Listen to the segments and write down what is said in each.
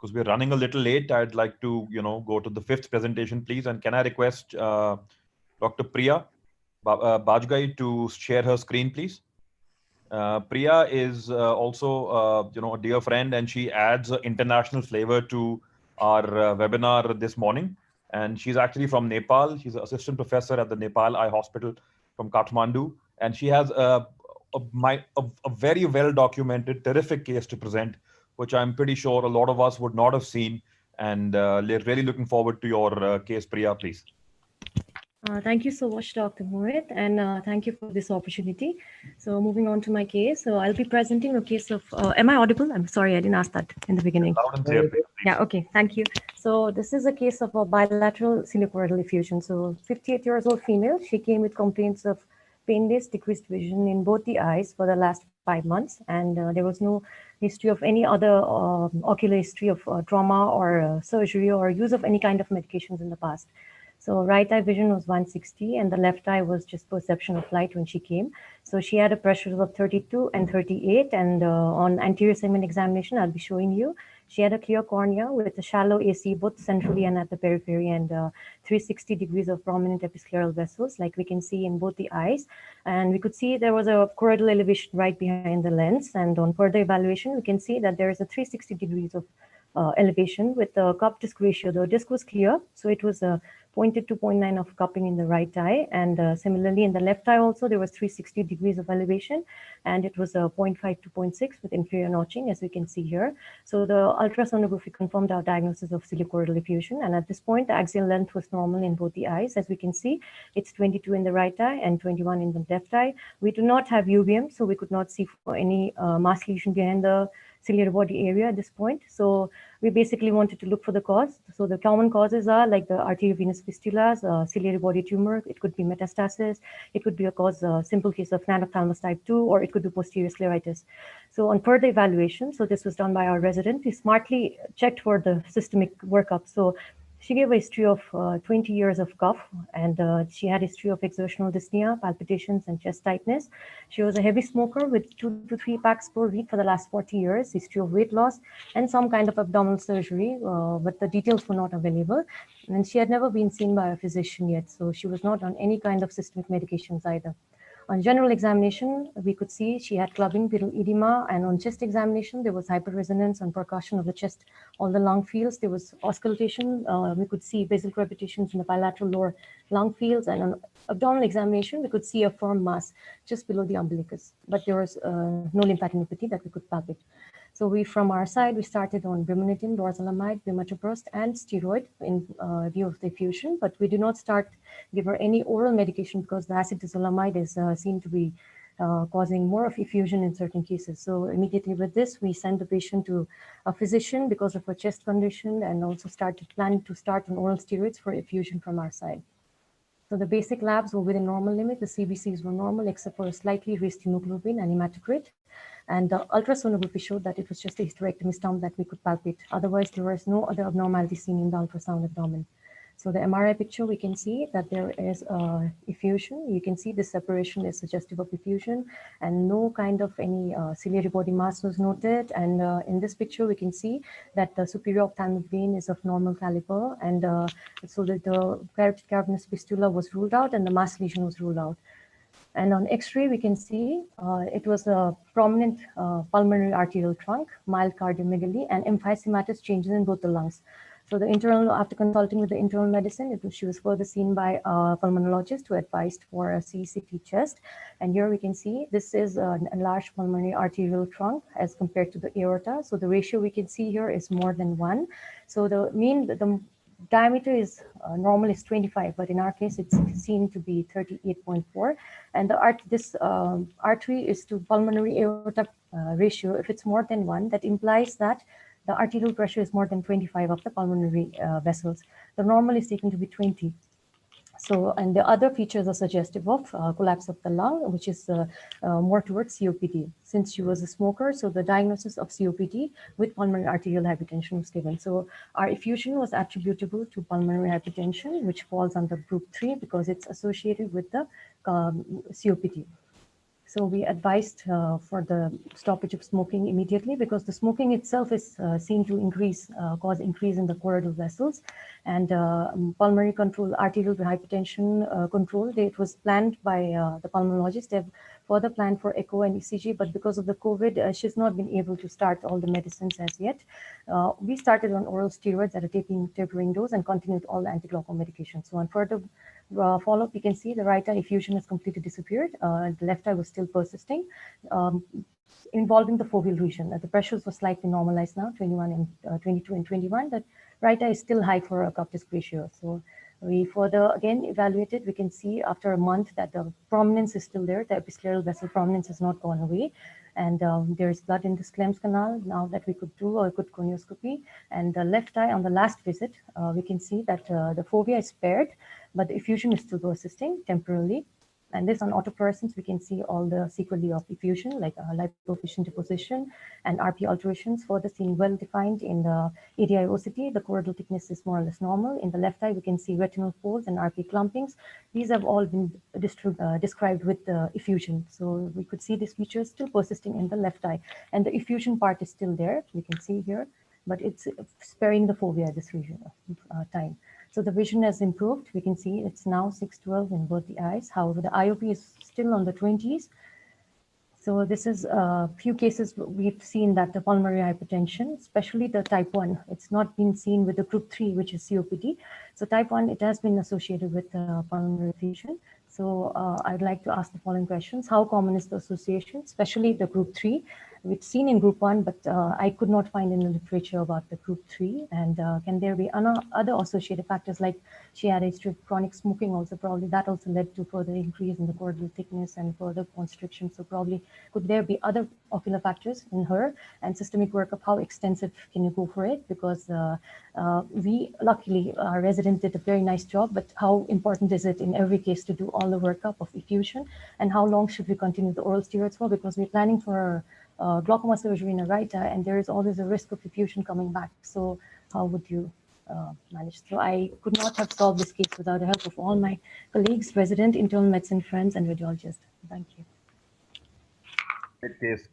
because we're running a little late, I'd like to, go to the fifth presentation, please. And can I request Dr. Priya Bajgai to share her screen, please? Priya is also, a dear friend, and she adds international flavor to our webinar this morning. And she's actually from Nepal. She's an assistant professor at the Nepal Eye Hospital from Kathmandu, and she has a very well documented, terrific case to present, which I'm pretty sure a lot of us would not have seen. And really looking forward to your case, Priya, please. Thank you so much, Dr. Mohit, and thank you for this opportunity. So moving on to my case, so I'll be presenting a case of, am I audible? I'm sorry, I didn't ask that in the beginning. Loud and clear, Priya, please. Yeah, okay, thank you. So this is a case of a bilateral ciliachoroidal effusion. So 58 years old female, she came with complaints of painless decreased vision in both the eyes for the last 5 months, and there was no history of any other ocular history of trauma or surgery or use of any kind of medications in the past. So right eye vision was 160 and the left eye was just perception of light when she came. So she had a pressure of 32 and 38, and on anterior segment examination, I'll be showing you, she had a clear cornea with a shallow AC both centrally and at the periphery, and 360 degrees of prominent episcleral vessels like we can see in both the eyes. And we could see there was a choroidal elevation right behind the lens, and on further evaluation, we can see that there is a 360 degrees of elevation with the cup disc ratio. The disc was clear, so it was 0.2 to 0.9 of cupping in the right eye, and similarly in the left eye also there was 360 degrees of elevation, and it was 0.5 to 0.6 with inferior notching, as we can see here. So the ultrasonography confirmed our diagnosis of ciliachoroidal effusion, and at this point the axial length was normal in both the eyes. As we can see, it's 22 in the right eye and 21 in the left eye. We do not have UVM, so we could not see for any mass lesion behind the ciliary body area at this point. So we basically wanted to look for the cause. So the common causes are like the arteriovenous fistulas, ciliary body tumor, it could be metastasis, it could be a cause, simple case of nanophthalmos type 2, or it could be posterior scleritis. So on further evaluation, so this was done by our resident, we smartly checked for the systemic workup. So she gave a history of 20 years of cough, and she had history of exertional dyspnea, palpitations, and chest tightness. She was a heavy smoker with 2 to 3 packs per week for the last 40 years, history of weight loss, and some kind of abdominal surgery, but the details were not available. And she had never been seen by a physician yet, so she was not on any kind of systemic medications either. On general examination, we could see she had clubbing, pedal edema, and on chest examination, there was hyperresonance and percussion of the chest, all the lung fields. There was auscultation. We could see basal crepitations in the bilateral lower lung fields, and on abdominal examination, we could see a firm mass just below the umbilicus, but there was no lymphadenopathy that we could palpate. So we, from our side, we started on brimonidine, dorzolamide, bimaterbrost, and steroid in view of the effusion, but we do not give her any oral medication because the acid dizolamide is seen to be causing more of effusion in certain cases. So immediately with this, we send the patient to a physician because of her chest condition, and also plan to start on oral steroids for effusion from our side. So the basic labs were within normal limit. The CBCs were normal except for a slightly raised hemoglobin and hematocrit. And the ultrasonography showed that it was just a hysterectomy stump that we could palpate. Otherwise, there was no other abnormality seen in the ultrasound abdomen. So the MRI picture, we can see that there is effusion. You can see the separation is suggestive of effusion, and no kind of any ciliary body mass was noted. And in this picture, we can see that the superior ophthalmic vein is of normal caliber, and so that the carotid cavernous fistula was ruled out and the mass lesion was ruled out. And on X-ray, we can see it was a prominent pulmonary arterial trunk, mild cardiomegaly, and emphysematous changes in both the lungs. So the internal, after consulting with the internal medicine, she was further seen by a pulmonologist who advised for a CECT chest. And here we can see this is an enlarged pulmonary arterial trunk as compared to the aorta. So the ratio we can see here is more than 1. So the diameter is normal is 25, but in our case it's seen to be 38.4, and this artery is to pulmonary aorta ratio. If it's more than 1, that implies that the arterial pressure is more than 25 of the pulmonary vessels. The normal is taken to be 20. So, and the other features are suggestive of collapse of the lung, which is more towards COPD. Since she was a smoker, so the diagnosis of COPD with pulmonary arterial hypertension was given. So our effusion was attributable to pulmonary hypertension, which falls under group 3 because it's associated with the COPD. So we advised for the stoppage of smoking immediately, because the smoking itself is seen to cause increase in the choroidal vessels, and pulmonary control, arterial hypertension control. It was planned by the pulmonologist. They've further planned for echo and ECG, but because of the COVID, she's not been able to start all the medicines as yet. We started on oral steroids at a tapering dose and continued all the anti-glaucoma medications. So on further follow-up, you can see the right eye effusion has completely disappeared. The left eye was still persisting, involving the foveal region. The pressures were slightly normalized now, 21 and 22 and 21. The right eye is still high for a cup-disc ratio. So we further again evaluated. We can see after a month that the prominence is still there. The episcleral vessel prominence has not gone away. And there is blood in the Schlemm's canal now that we could do a good conioscopy. And the left eye on the last visit, we can see that the fovea is spared, but the effusion is still persisting temporarily. And this on autofluorescence, we can see all the sequelae of effusion, like lipofuscin deposition and RP alterations, further seen well defined in the ADI-OCT. The choroidal thickness is more or less normal. In the left eye, we can see retinal folds and RP clumpings. These have all been described with the effusion. So we could see these features still persisting in the left eye. And the effusion part is still there, we can see here, but it's sparing the fovea at this region of time. So the vision has improved. We can see it's now 6/12 in both the eyes. However, the IOP is still on the 20s. So this is a few cases we've seen that the pulmonary hypertension, especially the type 1, it's not been seen with the group 3, which is COPD. So type 1, it has been associated with pulmonary effusion. So I'd like to ask the following questions. How common is the association, especially the group 3? We've seen in group 1, but I could not find in the literature about the group 3. And can there be other associated factors, like she had a history of chronic smoking also? Probably that also led to further increase in the choroidal thickness and further constriction. So probably could there be other ocular factors in her? And systemic workup, how extensive can you go for it? Because we, luckily, our resident did a very nice job, but how important is it in every case to do all the workup of effusion? And how long should we continue the oral steroids for? Because we're planning for glaucoma surgery in a right eye, and there is always a risk of effusion coming back. So how would you manage? So I could not have solved this case without the help of all my colleagues, resident, internal medicine friends, and radiologists. Thank you.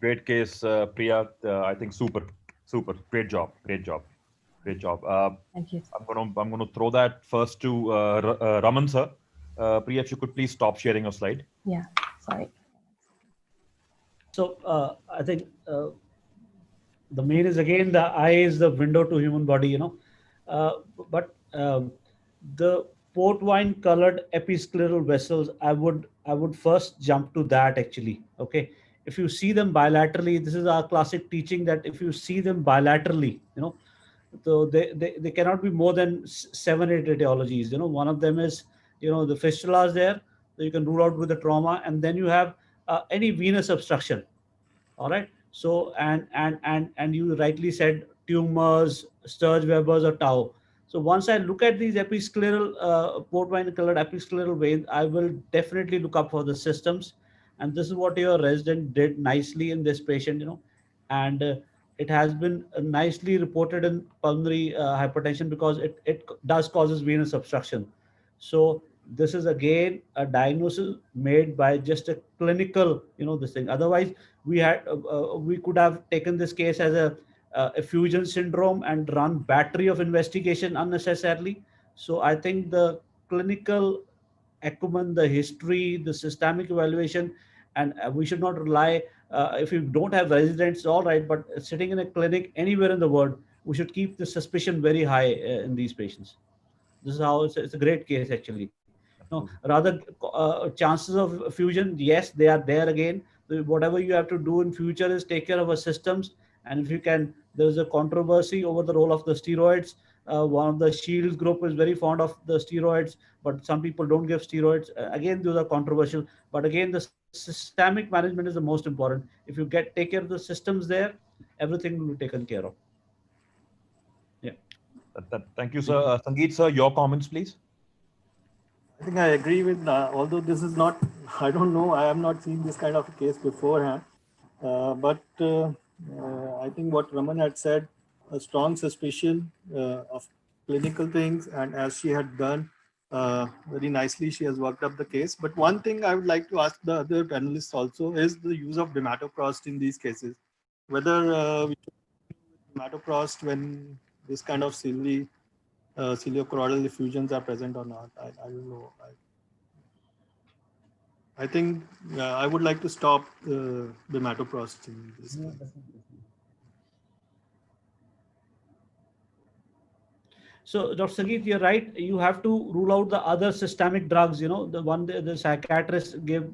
Great case, Priya. I think super, great job. Thank you. I'm gonna throw that first to Raman sir. Priya, if you could please stop sharing your slide. Yeah, sorry. So I think the main is, again, the eye is the window to human body, but the port wine colored episcleral vessels, I would first jump to that, actually. Okay, if you see them bilaterally, this is our classic teaching, that if you see them bilaterally, so they cannot be more than 7-8 etiologies. One of them is, the fistulas there, so you can rule out with the trauma, and then you have any venous obstruction. All right. So and you rightly said tumors, Sturge-Weber's, or tau. So once I look at these episcleral port wine colored episcleral veins, I will definitely look up for the systems, and this is what your resident did nicely in this patient. And it has been nicely reported in pulmonary hypertension, because it does causes venous obstruction. So this is again a diagnosis made by just a clinical, this thing. Otherwise, we could have taken this case as a effusion syndrome and run battery of investigation unnecessarily. So I think the clinical acumen, the history, the systemic evaluation, and we should not rely, if you don't have residents, all right, but sitting in a clinic anywhere in the world, we should keep the suspicion very high in these patients. This is how it's a great case, actually. Rather, chances of fusion, yes, they are there again. So whatever you have to do in future is take care of our systems. And if you can, there's a controversy over the role of the steroids. One of the Shields group is very fond of the steroids, but some people don't give steroids. Again, those are controversial. But again, the systemic management is the most important. If you take care of the systems there, everything will be taken care of. Yeah. Thank you, sir. Sangeet, sir, your comments, please. I think I agree with, although this is not, I don't know, I have not seen this kind of a case beforehand. But I think what Raman had said, a strong suspicion of clinical things, and as she had done Very nicely, she has worked up the case. But one thing I would like to ask the other panelists also is the use of dermatoprost in these cases. Whether we should use dermatoprost when this kind of ciliochoroidal effusions are present or not. I don't know. I think I would like to stop dermatoprost in this case. So, Dr. Sangeet, you're right. You have to rule out the other systemic drugs. You know, the one the psychiatrist gave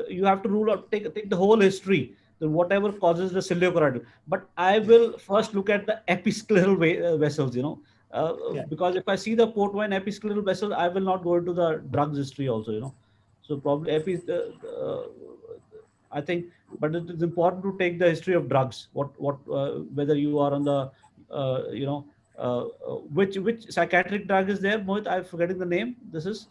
you have to rule out, take the whole history, the whatever causes the ciliochoroidal. But I will first look at the episcleral vessels. You know, because if I see the port wine episcleral vessels, I will not go into the drugs history also. You know, so probably I think, but it is important to take the history of drugs. Whether you are on the you know. Which psychiatric drug is there, Mohit? I'm forgetting the name. This is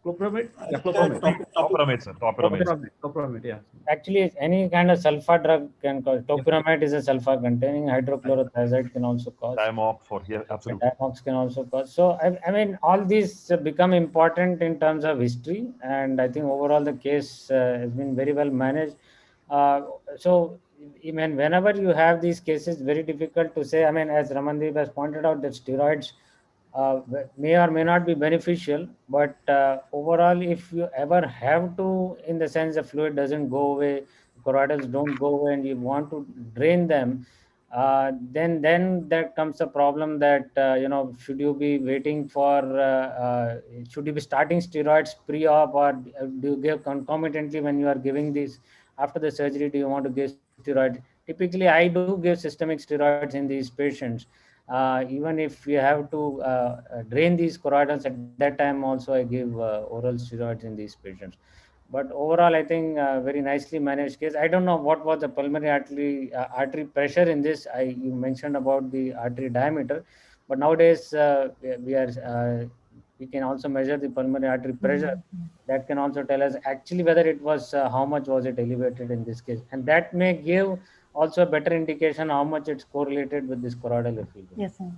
clopramide. Yeah, clopramide. Topiramate, sir. Topiramate. Topiramide, yeah. Actually, any kind of sulfur drug can cause. Topiramate is a sulfur containing. Hydrochlorothiazide can also cause. Diamox, yeah, absolutely. Diamox can also cause. So, I mean, all these become important in terms of history, and I think overall the case has been very well managed. So, I mean, whenever you have these cases, very difficult to say. I mean, as Ramandeep has pointed out, that steroids may or may not be beneficial, but overall, if you ever have to, in the sense the fluid doesn't go away, choroidals don't go away, and you want to drain them, then there comes a problem that you know, should you be waiting for should you be starting steroids pre-op, or do you give concomitantly when you are giving these after the surgery? Do you want to give steroids? Typically, I do give systemic steroids in these patients. Even if you have to drain these choroidals, at that time also I give oral steroids in these patients. But overall, I think very nicely managed case. I don't know what was the pulmonary artery pressure in this. You mentioned about the artery diameter, but nowadays we can also measure the pulmonary artery pressure. That can also tell us actually whether it was how much was it elevated in this case, and that may give also a better indication how much it's correlated with this choroidal effusion. Yes, sir.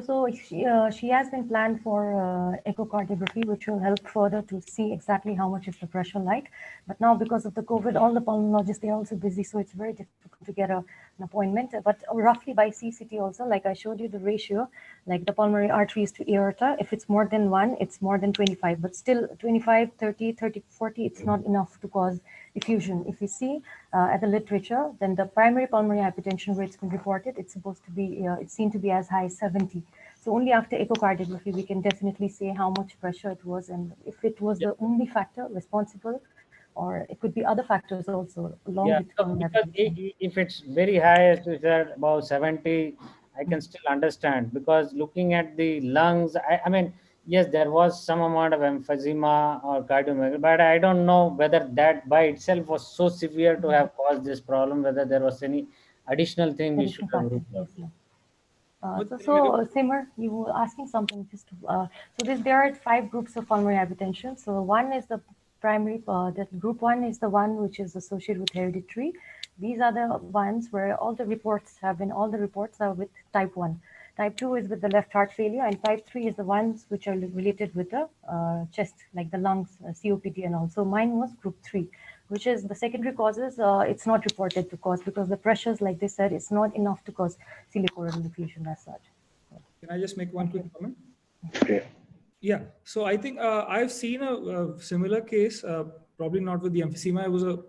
So she has been planned for echocardiography, which will help further to see exactly how much is the pressure like. But now, because of the COVID, all the pulmonologists, they're also busy, so it's very difficult to get an appointment. But roughly by CCT also, like I showed you the ratio, like the pulmonary arteries to aorta, if it's more than 1, it's more than 25. But still 25, 30, 30, 40, it's not enough to cause effusion. If you see at the literature, then the primary pulmonary hypertension rate's been reported. It's supposed to be, it's seen to be as high as 70. So only after echocardiography, we can definitely say how much pressure it was, and if it was the only factor responsible, or it could be other factors also along with pulmonary hypertension. If it's very high, as we said, about 70, I can still understand, because looking at the lungs, I mean, yes, there was some amount of emphysema or cardiomegaly, but I don't know whether that by itself was so severe to have caused this problem, whether there was any additional thing we should have looked at. So Simar, you were asking something. Just there are 5 groups of pulmonary hypertension. So one is the primary. That group 1 is the one which is associated with hereditary. These are the ones where all the reports are with type 1. Type 2 is with the left heart failure, and type 3 is the ones which are related with the chest, like the lungs, COPD and all. So mine was group 3, which is the secondary causes. It's not reported to cause, because the pressures, like they said, it's not enough to cause ciliochoroidal effusion as such. Can I just make one quick comment? Okay. Yeah, so I think I've seen a similar case, probably not with the emphysema. It was a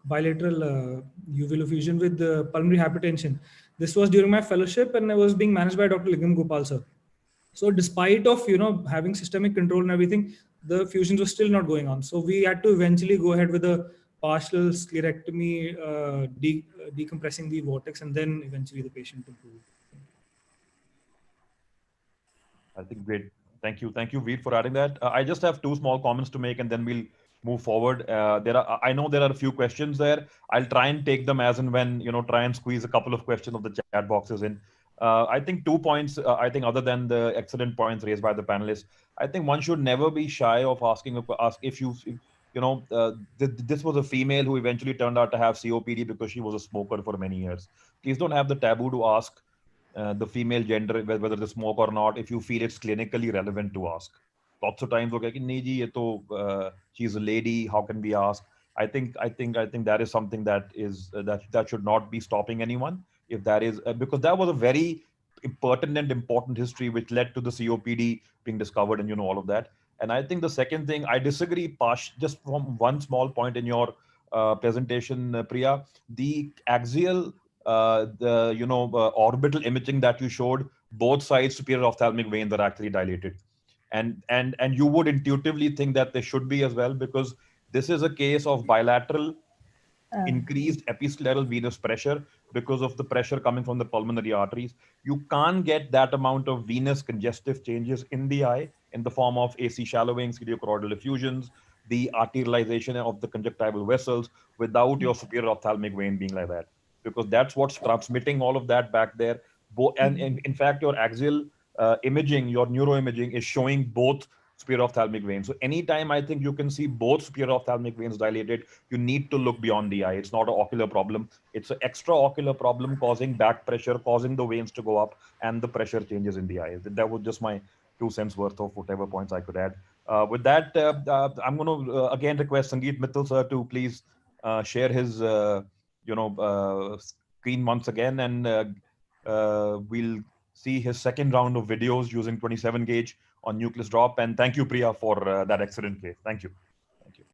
bilateral uveal effusion with pulmonary hypertension. This was during my fellowship, and I was being managed by Dr. Lingam Gopal sir. So despite of having systemic control and everything, the effusions were still not going on. So we had to eventually go ahead with a partial sclerectomy, decompressing the vortex, and then eventually the patient improved. I think great. Thank you, Veer, for adding that. I just have 2 small comments to make, and then we'll move forward. I know there are a few questions there. I'll try and take them as and when, try and squeeze a couple of questions of the chat boxes in. I think 2 points, I think other than the excellent points raised by the panelists, I think one should never be shy of asking if this was a female who eventually turned out to have COPD because she was a smoker for many years. Please don't have the taboo to ask the female gender, whether they smoke or not, if you feel it's clinically relevant to ask. lots of times okay, nahi ji, ye to, she's a lady, how can we ask? I think that is something that is that should not be stopping anyone. If that is because that was a very pertinent, important history which led to the COPD being discovered and all of that. And I think the second thing, I disagree, Pash, just from one small point in your presentation, Priya, the axial, orbital imaging that you showed, both sides superior ophthalmic veins are actually dilated, and you would intuitively think that they should be as well, because this is a case of bilateral increased episcleral venous pressure because of the pressure coming from the pulmonary arteries. You can't get that amount of venous congestive changes in the eye in the form of AC shallowing, ciliocoroidal effusions, the arterialization of the conjunctival vessels without your superior ophthalmic vein being like that, because that's what's transmitting all of that back there. And in fact, your axial imaging, your neuroimaging is showing both superior ophthalmic veins. So anytime I think you can see both superior ophthalmic veins dilated, you need to look beyond the eye. It's not an ocular problem. It's an extraocular problem causing back pressure, causing the veins to go up, and the pressure changes in the eye. That was just my 2 cents worth of whatever points I could add. With that, I'm going to again request Sangeet Mittal sir to please share his screen once again, and we'll see his second round of videos using 27 gauge on nucleus drop. And thank you, Priya, for that excellent case. Thank you.